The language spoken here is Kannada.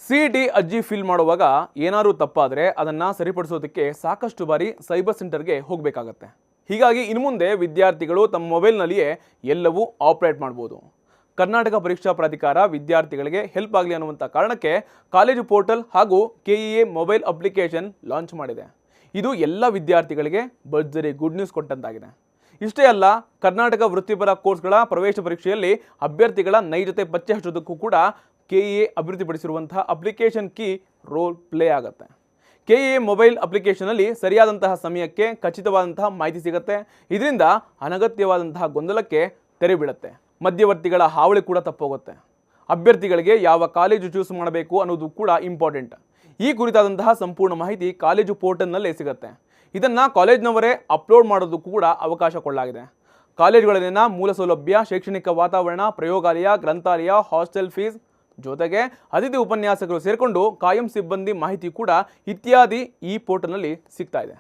ಸಿಇಟಿ ಅರ್ಜಿ ಫಿಲ್ ಮಾಡುವಾಗ ಏನಾದರೂ ತಪ್ಪಾದರೆ ಅದನ್ನು ಸರಿಪಡಿಸೋದಕ್ಕೆ ಸಾಕಷ್ಟು ಬಾರಿ ಸೈಬರ್ ಸೆಂಟರ್ಗೆ ಹೋಗಬೇಕಾಗತ್ತೆ. ಹೀಗಾಗಿ ಇನ್ನು ಮುಂದೆ ವಿದ್ಯಾರ್ಥಿಗಳು ತಮ್ಮ ಮೊಬೈಲ್ನಲ್ಲಿಯೇ ಎಲ್ಲವೂ ಆಪರೇಟ್ ಮಾಡ್ಬೋದು. ಕರ್ನಾಟಕ ಪರೀಕ್ಷಾ ಪ್ರಾಧಿಕಾರ ವಿದ್ಯಾರ್ಥಿಗಳಿಗೆ ಹೆಲ್ಪ್ ಆಗಲಿ ಅನ್ನುವಂಥ ಕಾರಣಕ್ಕೆ ಕಾಲೇಜು ಪೋರ್ಟಲ್ ಹಾಗೂ ಕೆಇಎ ಮೊಬೈಲ್ ಅಪ್ಲಿಕೇಶನ್ ಲಾಂಚ್ ಮಾಡಿದೆ. ಇದು ಎಲ್ಲ ವಿದ್ಯಾರ್ಥಿಗಳಿಗೆ ಭರ್ಜರಿ ಗುಡ್ ನ್ಯೂಸ್ ಕೊಟ್ಟಂತಾಗಿದೆ. ಇಷ್ಟೇ ಅಲ್ಲ, ಕರ್ನಾಟಕ ವೃತ್ತಿಪರ ಕೋರ್ಸ್ಗಳ ಪ್ರವೇಶ ಪರೀಕ್ಷೆಯಲ್ಲಿ ಅಭ್ಯರ್ಥಿಗಳ ನೈಜತೆ ಪತ್ತೆ ಹಚ್ಚೋದಕ್ಕೂ ಕೂಡ ಕೆಇಎ ಅಭಿವೃದ್ಧಿಪಡಿಸಿರುವಂತಹ ಅಪ್ಲಿಕೇಶನ್ ಕೀ ರೋಲ್ ಪ್ಲೇ ಆಗುತ್ತೆ. ಕೆಇಎ ಮೊಬೈಲ್ ಅಪ್ಲಿಕೇಶನಲ್ಲಿ ಸರಿಯಾದಂತಹ ಸಮಯಕ್ಕೆ ಖಚಿತವಾದಂತಹ ಮಾಹಿತಿ ಸಿಗುತ್ತೆ. ಇದರಿಂದ ಅನಗತ್ಯವಾದಂತಹ ಗೊಂದಲಕ್ಕೆ ತೆರೆ ಬೀಳುತ್ತೆ. ಮಧ್ಯವರ್ತಿಗಳ ಹಾವಳಿ ಕೂಡ ತಪ್ಪೋಗುತ್ತೆ. ಅಭ್ಯರ್ಥಿಗಳಿಗೆ ಯಾವ ಕಾಲೇಜು ಚೂಸ್ ಮಾಡಬೇಕು ಅನ್ನೋದು ಕೂಡ ಇಂಪಾರ್ಟೆಂಟ್. ಈ ಕುರಿತಾದಂತಹ ಸಂಪೂರ್ಣ ಮಾಹಿತಿ ಕಾಲೇಜು ಪೋರ್ಟಲ್ನಲ್ಲೇ ಸಿಗುತ್ತೆ. ಇದನ್ನು ಕಾಲೇಜ್ನವರೇ ಅಪ್ಲೋಡ್ ಮಾಡೋದಕ್ಕೂ ಕೂಡ ಅವಕಾಶ ಕೊಡಲಾಗಿದೆ. ಕಾಲೇಜುಗಳಲ್ಲಿನ ಮೂಲ ಸೌಲಭ್ಯ, ಶೈಕ್ಷಣಿಕ ವಾತಾವರಣ, ಪ್ರಯೋಗಾಲಯ, ಗ್ರಂಥಾಲಯ, ಹಾಸ್ಟೆಲ್ ಫೀಸ್ ಜೊತೆಗೆ ಅತಿಥಿ ಉಪನ್ಯಾಸಕರು ಸೇರಿಕೊಂಡು ಕಾಯಂ ಸಿಬ್ಬಂದಿ ಮಾಹಿತಿ ಕೂಡ ಇತ್ಯಾದಿ ಈ ಪೋರ್ಟಲ್ನಲ್ಲಿ ಸಿಗ್ತಾ ಇದೆ.